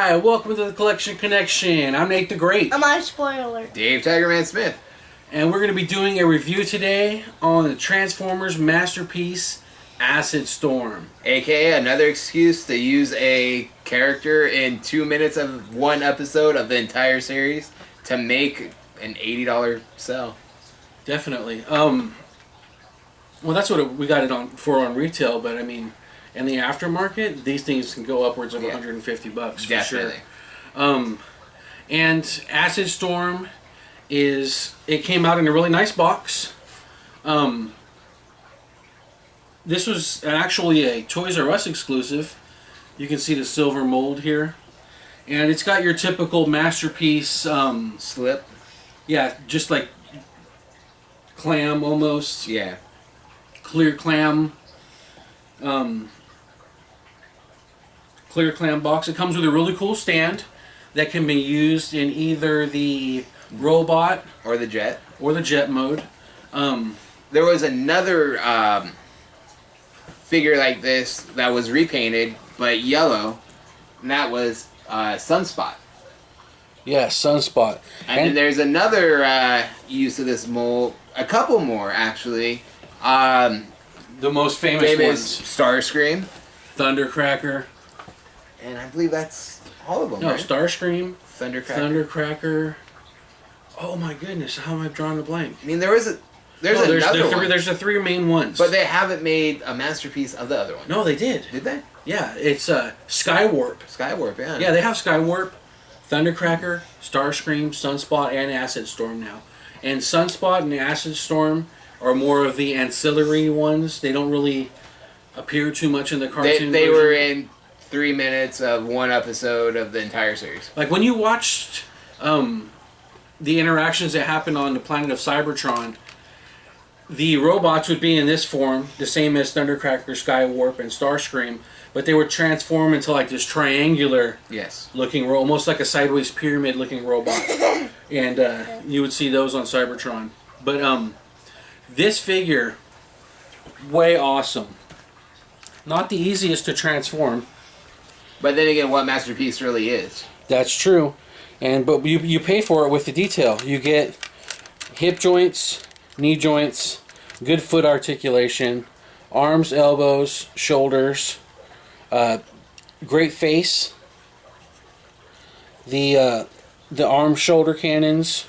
Hi, welcome to the Collection Connection. I'm Nate the Great. I'm on spoiler. Dave Tigerman Smith. And we're going to be doing a review today on the Transformers masterpiece, Acid Storm. AKA another excuse to use a character in 2 minutes of one episode of the entire series to make an $80 sell. Definitely. Well, that's what we got it on retail, but I mean, in the aftermarket, these things can go upwards of $150 for Definitely. sure. And Acid Storm it came out in a really nice box. This was actually a Toys R Us exclusive. You can see the silver mold here. And it's got your typical masterpiece Slip. Yeah, just like clam almost. Yeah. Clear clam. Clear clam box. It comes with a really cool stand that can be used in either the robot Or the jet. or the jet mode. There was another figure like this that was repainted, but yellow, and that was Sunspot. Yeah, Sunspot. And there's another use of this mold, a couple more actually. The most famous ones, Starscream. Thundercracker. And I believe that's all of them, No, right? Starscream, Thundercracker. Thundercracker. Oh my goodness, how am I drawing a blank? I mean, there's there's another one. There's the three main ones. But they haven't made a masterpiece of the other one. No, they did. Did they? Yeah, it's Skywarp. Skywarp, yeah. Yeah, they have Skywarp, Thundercracker, Starscream, Sunspot, and Acid Storm now. And Sunspot and Acid Storm are more of the ancillary ones. They don't really appear too much in the cartoon They version. were in 3 minutes of one episode of the entire series. Like when you watched the interactions that happened on the planet of Cybertron, the robots would be in this form, the same as Thundercracker, Skywarp, and Starscream, but they would transform into like this triangular Yes. looking, almost like a sideways pyramid looking robot. And you would see those on Cybertron. But this figure, way awesome. Not the easiest to transform. But then again, what masterpiece really is? That's true. But you pay for it with the detail. You get hip joints, knee joints, good foot articulation, arms, elbows, shoulders, great face, the arm shoulder cannons,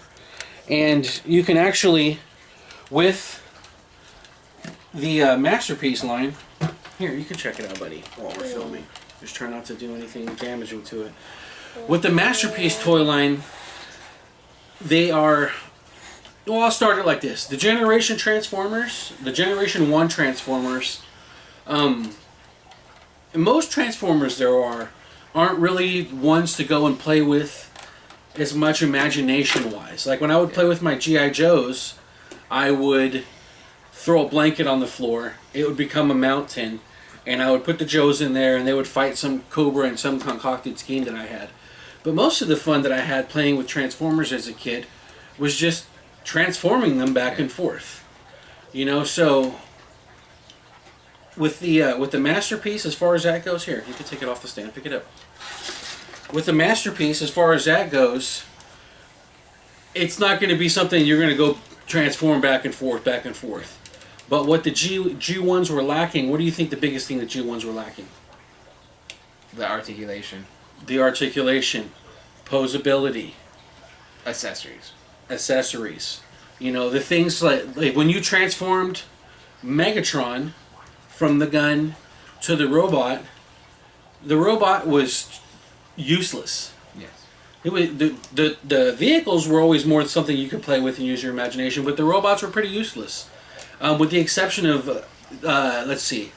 and you can actually, with the masterpiece line, here, you can check it out, buddy, while we're filming. Just try not to do anything damaging to it. With the masterpiece toy line, they are, well, I'll start it like this. The Generation Transformers, the Generation 1 Transformers, most Transformers there aren't really ones to go and play with as much imagination-wise. Like when I would play with my G.I. Joes, I would throw a blanket on the floor, it would become a mountain, and I would put the Joes in there and they would fight some Cobra and some concocted scheme that I had. But most of the fun that I had playing with Transformers as a kid was just transforming them back and forth. You know, so with the masterpiece, as far as that goes, here, you can take it off the stand, pick it up. With the masterpiece, as far as that goes, it's not going to be something you're going to go transform back and forth, back and forth. But what the G1s were lacking, what do you think the biggest thing the G1s were lacking? The articulation. The articulation, posability, Accessories. You know, the things like when you transformed Megatron from the gun to the robot was useless. Yes. It was, the vehicles were always more something you could play with and use your imagination, but the robots were pretty useless. With the exception of, let's see,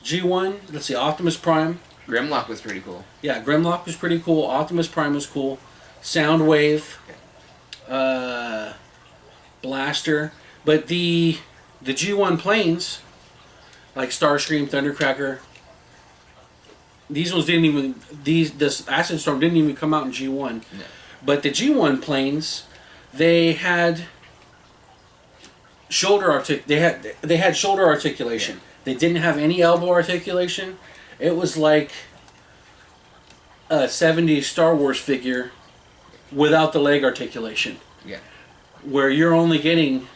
G1, let's see, Optimus Prime. Grimlock was pretty cool. Yeah, Grimlock was pretty cool. Optimus Prime was cool. Soundwave, Blaster, but the G1 planes, like Starscream, Thundercracker, these ones didn't even this Acid Storm didn't even come out in G1. Yeah. But the G1 planes, they had shoulder articulation. Yeah. They didn't have any elbow articulation. It was like a 70s Star Wars figure without the leg articulation. Yeah. Where you're only getting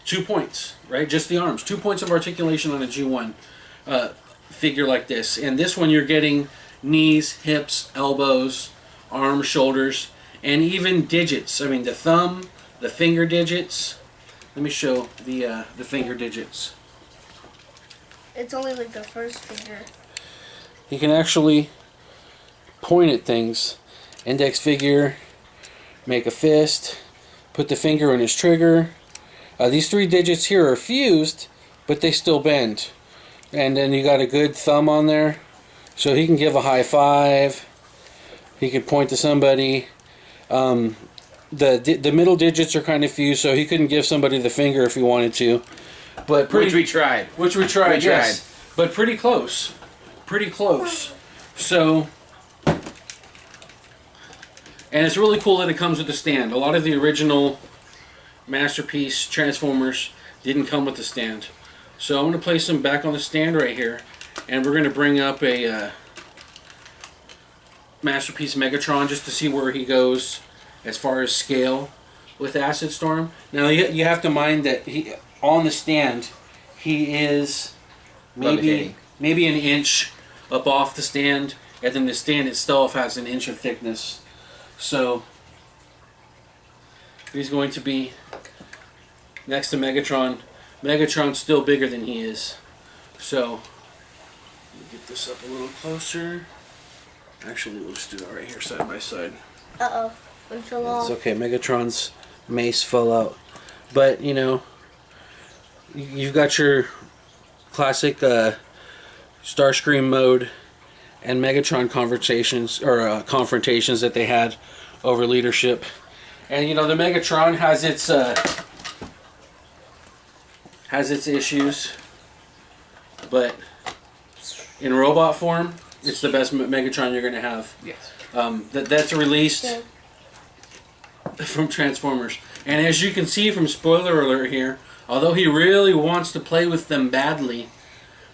2 points, right? Just the arms. 2 points of articulation on a G1 figure like this. And this one you're getting knees, hips, elbows, arms, shoulders, and even digits. I mean, the thumb, the finger digits. Let me show the finger digits. It's only like the first finger. He can actually point at things. Index finger, make a fist, put the finger on his trigger. These 3 digits here are fused, but they still bend. And then you got a good thumb on there, so he can give a high five. He could point to somebody. The middle digits are kind of fused, so he couldn't give somebody the finger if he wanted to. But Which we tried. Which we tried, yes. But pretty close. Pretty close. So, and it's really cool that it comes with a stand. A lot of the original Masterpiece Transformers didn't come with the stand. So I'm going to place them back on the stand right here. And we're going to bring up a Masterpiece Megatron just to see where he goes as far as scale with Acid Storm. Now you have to mind that he on the stand he is maybe an inch up off the stand, and then the stand itself has an inch of thickness. So he's going to be next to Megatron. Megatron's still bigger than he is. So let me get this up a little closer. Actually, we'll just do it right here side by side. Uh-oh. We fell off. It's okay. Megatron's mace fell out. But, you know, you've got your classic Starscream mode and Megatron confrontations that they had over leadership. And, you know, the Megatron has its issues, but in robot form, it's the best Megatron you're going to have. Yes. That's released from Transformers. And as you can see from spoiler alert here, although he really wants to play with them badly,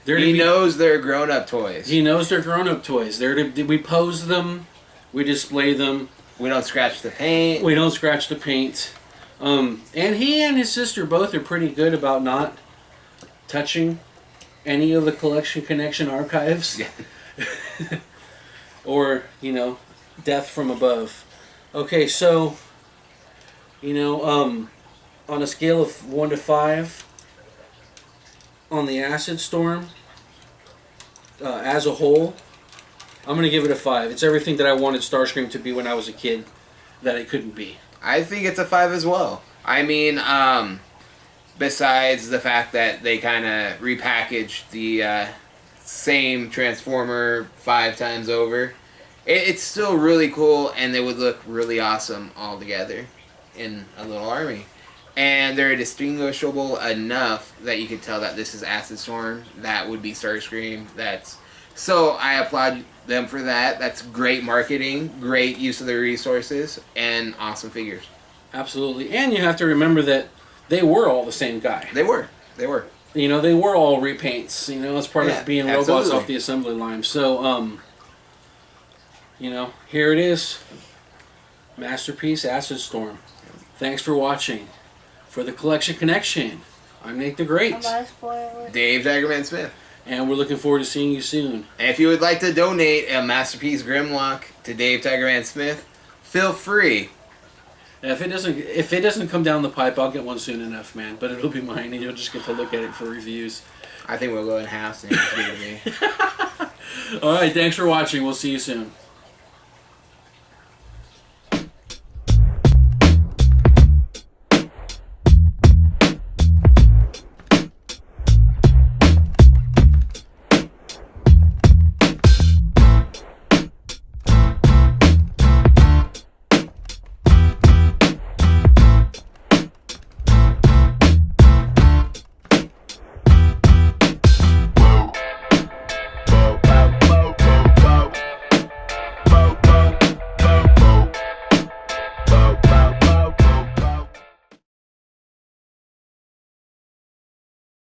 he knows they're grown-up toys. He knows they're grown-up toys. We pose them, we display them. We don't scratch the paint. We don't scratch the paint. And he and his sister both are pretty good about not touching any of the Collection Connection archives. Yeah. Or, you know, death from above. Okay, so, you know, on a scale of 1 to 5, on the Acid Storm, as a whole, I'm going to give it a 5. It's everything that I wanted Starscream to be when I was a kid that it couldn't be. I think it's a 5 as well. I mean, besides the fact that they kind of repackaged the same Transformer 5 times over, it's still really cool, and they would look really awesome all together in a little army. And they're distinguishable enough that you could tell that this is Acid Storm. That would be Starscream. So I applaud them for that. That's great marketing, great use of their resources, and awesome figures. Absolutely. And you have to remember that they were all the same guy. They were. You know, they were all repaints. You know, as part of being robots off the assembly line. So, you know, here it is. Masterpiece Acid Storm. Thanks for watching. For the Collection Connection, I'm Nate the Great. Dave Tigerman Smith. And we're looking forward to seeing you soon. And if you would like to donate a Masterpiece Grimlock to Dave Tigerman Smith, feel free. If it doesn't come down the pipe, I'll get one soon enough, man. But it'll be mine, and you'll just get to look at it for reviews. I think we'll go in house and just give it to me. All right, thanks for watching. We'll see you soon.